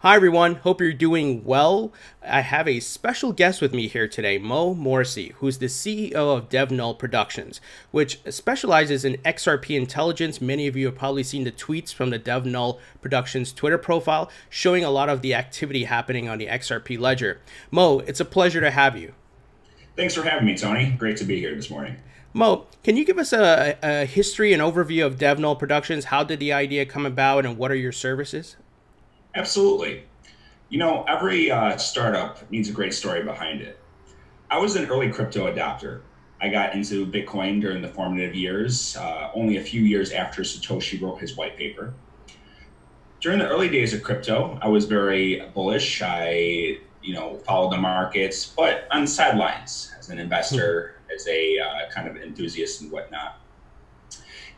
Hi everyone, hope you're doing well. I have a special guest with me here today, Morsi, who's the CEO of Null Productions, which specializes in XRP intelligence. Many of you have probably seen the tweets from the Null Productions Twitter profile showing a lot of the activity happening on the XRP Ledger. Mo, it's a pleasure to have you. Thanks for having me, Tony. Great to be here this morning. Mo, can you give us a history and overview of Null Productions? How did the idea come about and what are your services? Absolutely. You know, every startup needs a great story behind it. I was an early crypto adopter. I got into Bitcoin during the formative years, only a few years after Satoshi wrote his white paper. During the early days of crypto, I was very bullish. I, followed the markets, but on the sidelines as an investor, as a kind of enthusiast and whatnot.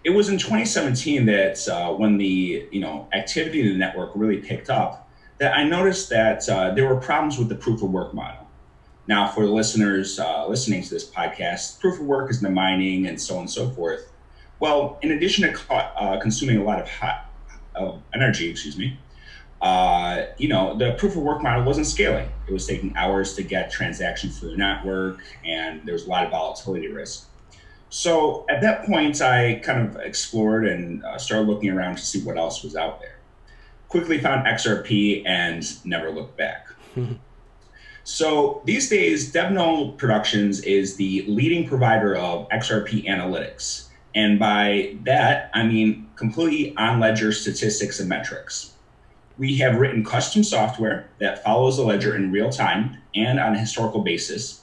It was in 2017 that when the activity in the network really picked up, that I noticed that there were problems with the proof of work model. Now, for the listeners listening to this podcast, proof of work is the mining and so on and so forth. Well, in addition to consuming a lot of energy, the proof of work model wasn't scaling. It was taking hours to get transactions through the network, and there was a lot of volatility risk. So at that point, I kind of explored and started looking around to see what else was out there. Quickly found XRP and never looked back. So these days, Null Productions is the leading provider of XRP Analytics. And by that, I mean completely on-ledger statistics and metrics. We have written custom software that follows the ledger in real time and on a historical basis,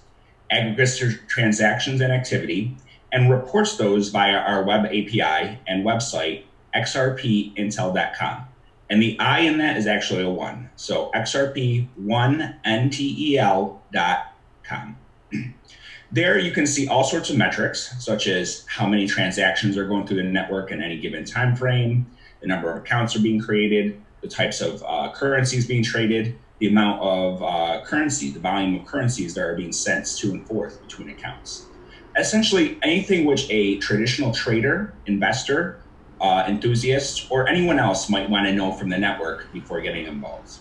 aggregates transactions and activity, and reports those via our web API and website, xrpintel.com. And the I in that is actually a 1. So xrp1ntel.com. There you can see all sorts of metrics, such as how many transactions are going through the network in any given time frame, the number of accounts are being created, the types of currencies being traded, the amount of currency, the volume of currencies that are being sent to and forth between accounts. Essentially, anything which a traditional trader, investor, enthusiast, or anyone else might want to know from the network before getting involved.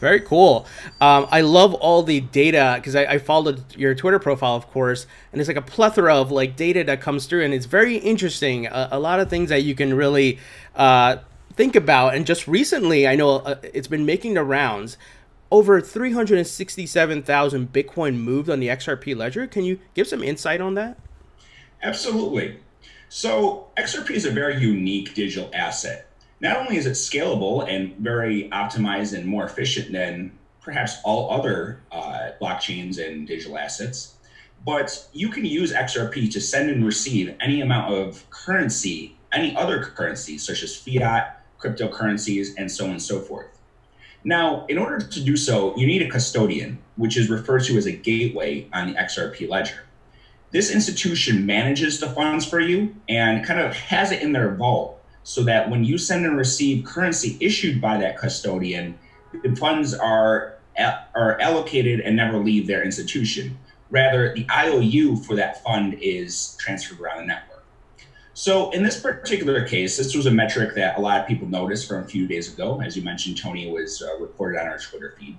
Very cool. I love all the data because I followed your Twitter profile, of course, and it's like a plethora of data that comes through, and it's very interesting. A lot of things that you can really think about. And just recently, I know it's been making the rounds. Over 367,000 Bitcoin moved on the XRP Ledger. Can you give some insight on that? Absolutely. So XRP is a very unique digital asset. Not only is it scalable and very optimized and more efficient than perhaps all other blockchains and digital assets, but you can use XRP to send and receive any amount of currency, any other currencies such as fiat, cryptocurrencies, and so on and so forth. Now, in order to do so, you need a custodian, which is referred to as a gateway on the XRP ledger. This institution manages the funds for you and kind of has it in their vault so that when you send and receive currency issued by that custodian, the funds are allocated and never leave their institution. Rather, the IOU for that fund is transferred around the network. So in this particular case, this was a metric that a lot of people noticed from a few days ago. As you mentioned, Tony, was reported on our Twitter feed.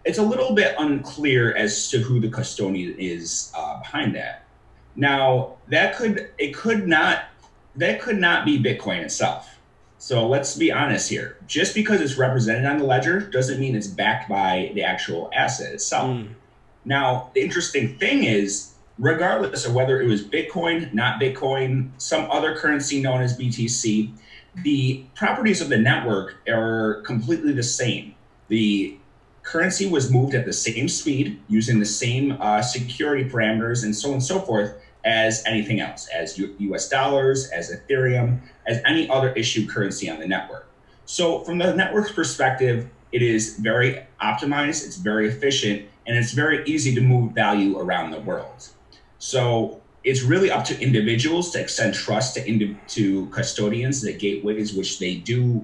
It's a little bit unclear as to who the custodian is behind that. Now, that could not be Bitcoin itself. So let's be honest here. Just because it's represented on the ledger doesn't mean it's backed by the actual asset itself. Now, the interesting thing is, regardless of whether it was Bitcoin, not Bitcoin, some other currency known as BTC, the properties of the network are completely the same. The currency was moved at the same speed, using the same security parameters and so on and so forth as anything else, as US dollars, as Ethereum, as any other issued currency on the network. So from the network's perspective, it is very optimized, it's very efficient, and it's very easy to move value around the world. So it's really up to individuals to extend trust to custodians, the gateways, which they do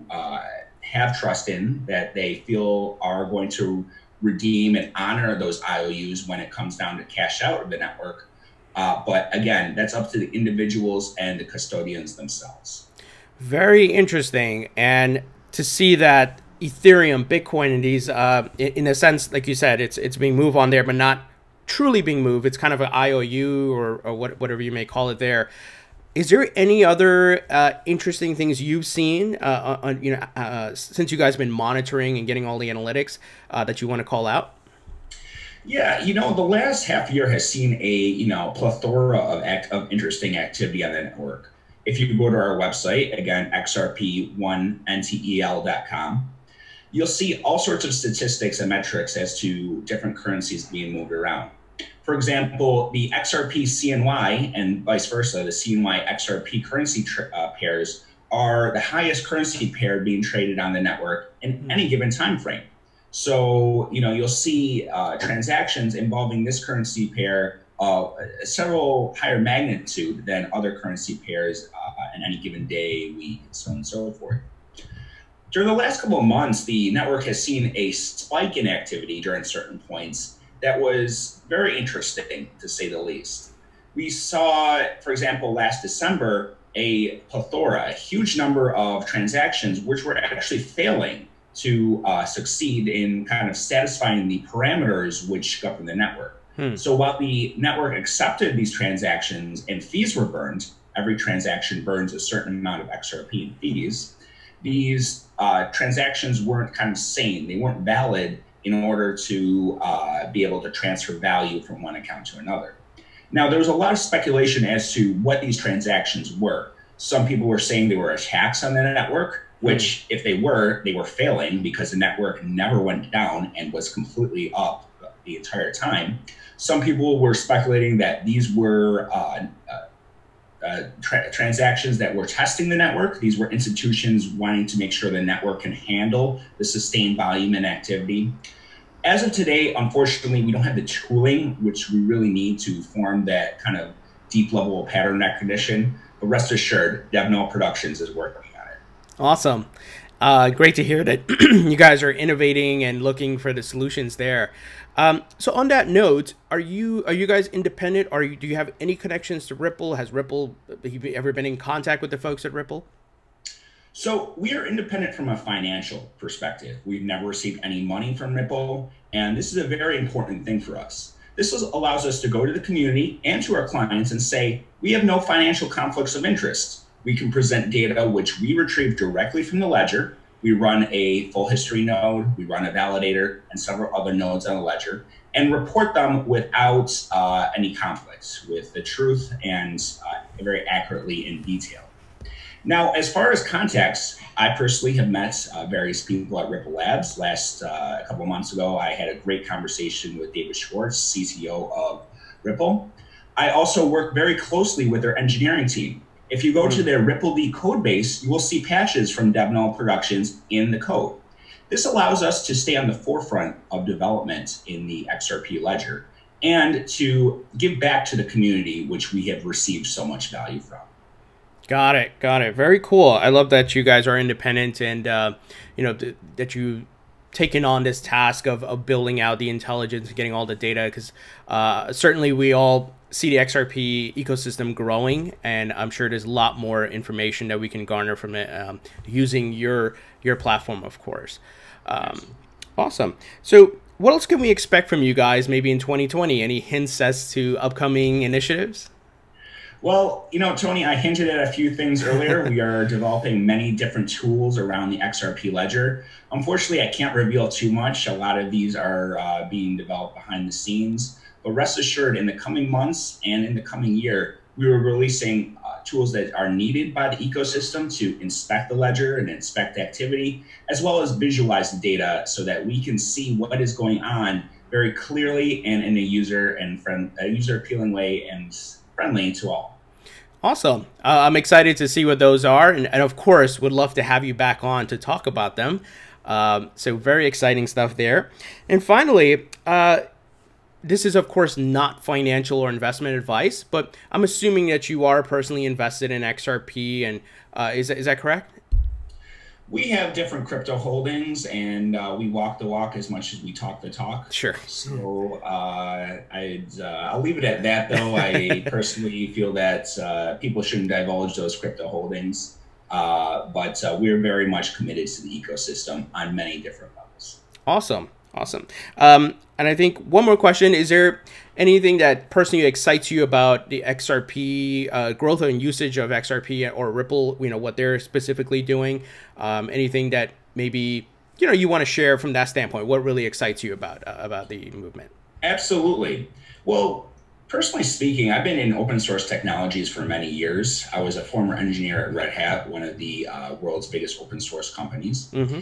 have trust in, that they feel are going to redeem and honor those IOUs when it comes down to cash out of the network. But again, that's up to the individuals and the custodians themselves. Very interesting. And to see that Ethereum, Bitcoin, and these, in a sense, like you said, it's being moved on there, but not truly being moved. It's kind of an IOU or whatever you may call it there. Is there any other interesting things you've seen, since you guys have been monitoring and getting all the analytics that you want to call out? Yeah, the last half year has seen a plethora of interesting activity on the network. If you go to our website, again, xrp1ntel.com, you'll see all sorts of statistics and metrics as to different currencies being moved around. For example, the XRP CNY and vice versa, the CNY XRP currency pairs are the highest currency pair being traded on the network in any given time frame. So, you'll see transactions involving this currency pair several higher magnitude than other currency pairs in any given day, week, so on and so forth. During the last couple of months, the network has seen a spike in activity during certain points that was very interesting, to say the least. We saw, for example, last December, a plethora, a huge number of transactions which were actually failing to succeed in kind of satisfying the parameters which govern the network. So while the network accepted these transactions and fees were burned, every transaction burns a certain amount of XRP in fees, these transactions weren't kind of sane. They weren't valid in order to be able to transfer value from one account to another. Now, there was a lot of speculation as to what these transactions were. Some people were saying they were attacks on the network, which if they were failing because the network never went down and was completely up the entire time. Some people were speculating that these were transactions that were testing the network. These were institutions wanting to make sure the network can handle the sustained volume and activity. As of today, unfortunately, we don't have the tooling which we really need to form that kind of deep level of pattern recognition. But rest assured, DevNull Productions is working on it. Awesome. Great to hear that you guys are innovating and looking for the solutions there. So on that note, are you guys independent? Do you have any connections to Ripple? Have you ever been in contact with the folks at Ripple? So we are independent from a financial perspective. We've never received any money from Ripple, and this is a very important thing for us. This allows us to go to the community and to our clients and say, we have no financial conflicts of interest. We can present data which we retrieve directly from the ledger. We run a full history node, we run a validator, and several other nodes on the ledger, and report them without any conflicts, with the truth and very accurately in detail. Now, as far as context, I personally have met various people at Ripple Labs. A couple of months ago, I had a great conversation with David Schwartz, CTO of Ripple. I also work very closely with their engineering team. If you go to their RippleD code base, you will see patches from DevNull Productions in the code. This allows us to stay on the forefront of development in the XRP Ledger and to give back to the community, which we have received so much value from. Got it. Got it. Very cool. I love that you guys are independent and, that you taken on this task of building out the intelligence and getting all the data, because certainly we all see the XRP ecosystem growing, and I'm sure there's a lot more information that we can garner from it using your platform, of course. Awesome. So what else can we expect from you guys maybe in 2020? Any hints as to upcoming initiatives? Well, Tony, I hinted at a few things earlier. We are developing many different tools around the XRP Ledger. Unfortunately, I can't reveal too much. A lot of these are being developed behind the scenes. But rest assured, in the coming months and in the coming year, we are releasing tools that are needed by the ecosystem to inspect the ledger and inspect activity, as well as visualize the data so that we can see what is going on very clearly and in a user-appealing way and friendly to all. Awesome. I'm excited to see what those are. And of course, would love to have you back on to talk about them. So very exciting stuff there. And finally, this is, of course, not financial or investment advice, but I'm assuming that you are personally invested in XRP. And is that correct? We have different crypto holdings, and we walk the walk as much as we talk the talk. Sure. So I'll leave it at that, though. I personally feel that people shouldn't divulge those crypto holdings. but we're very much committed to the ecosystem on many different levels. Awesome. Awesome. And I think one more question, is there anything that personally excites you about the XRP growth and usage of XRP or Ripple, what they're specifically doing? Anything that maybe, you want to share from that standpoint? What really excites you about the movement? Absolutely. Well, personally speaking, I've been in open source technologies for many years. I was a former engineer at Red Hat, one of the world's biggest open source companies. Mm-hmm.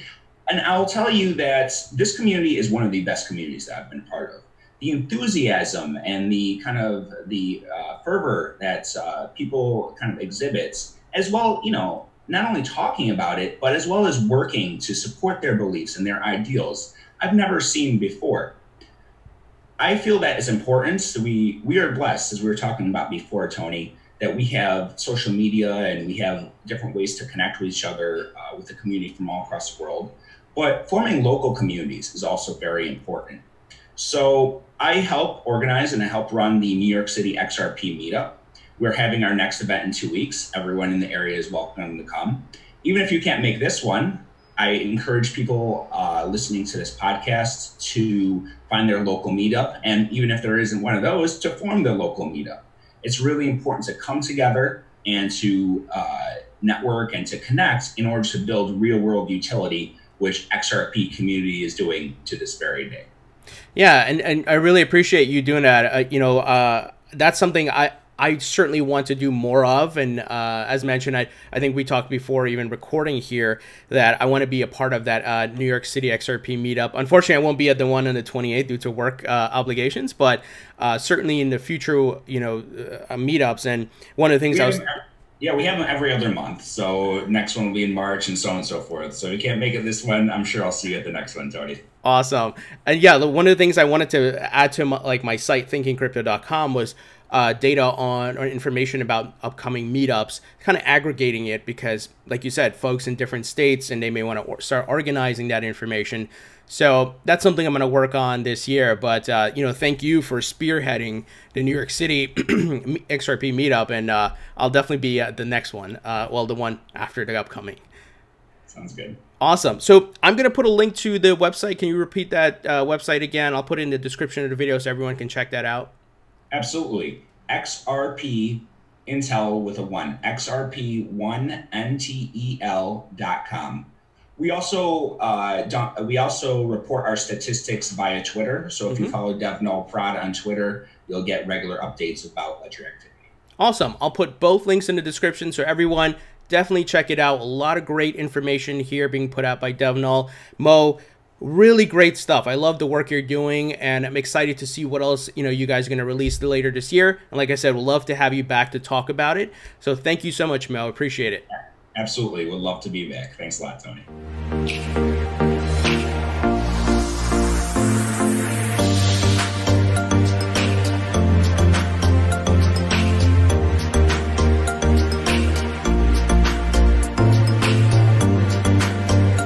And I'll tell you that this community is one of the best communities that I've been part of. The enthusiasm and the kind of the fervor that people kind of exhibit, as well, not only talking about it, but as well as working to support their beliefs and their ideals, I've never seen before. I feel that it's important. We are blessed, as we were talking about before, Tony, that we have social media and we have different ways to connect with each other with the community from all across the world. But forming local communities is also very important. So I help organize and I help run the New York City XRP meetup. We're having our next event in 2 weeks. Everyone in the area is welcome to come. Even if you can't make this one, I encourage people listening to this podcast to find their local meetup. And even if there isn't one of those, to form their local meetup. It's really important to come together and to network and to connect in order to build real world utility, which XRP community is doing to this very day. Yeah, and I really appreciate you doing that. That's something I certainly want to do more of. And as mentioned, I think we talked before even recording here that I want to be a part of that New York City XRP meetup. Unfortunately, I won't be at the one on the 28th due to work obligations, but certainly in the future, meetups. And one of the things Yeah, we have them every other month. So next one will be in March and so on and so forth. So if you can't make it this one, I'm sure I'll see you at the next one, Tony. Awesome. And yeah, one of the things I wanted to add to my site, thinkingcrypto.com, was data or information about upcoming meetups, kind of aggregating it because, like you said, folks in different states, and they may want to start organizing that information. So that's something I'm going to work on this year. But, thank you for spearheading the New York City XRP meetup. And I'll definitely be at the next one. The one after the upcoming. Sounds good. Awesome. So I'm going to put a link to the website. Can you repeat that website again? I'll put it in the description of the video so everyone can check that out. Absolutely. XRP Intel with a 1. XRP1NTEL.com. We also report our statistics via Twitter. So if you follow DevNullProd on Twitter, you'll get regular updates about Ledger activity. Awesome. I'll put both links in the description, so everyone definitely check it out. A lot of great information here being put out by DevNull. Mo, really great stuff. I love the work you're doing, and I'm excited to see what else you guys are going to release later this year. And like I said, we'd love to have you back to talk about it. So thank you so much, Mo. Appreciate it. Absolutely. Would love to be back. Thanks a lot, Tony.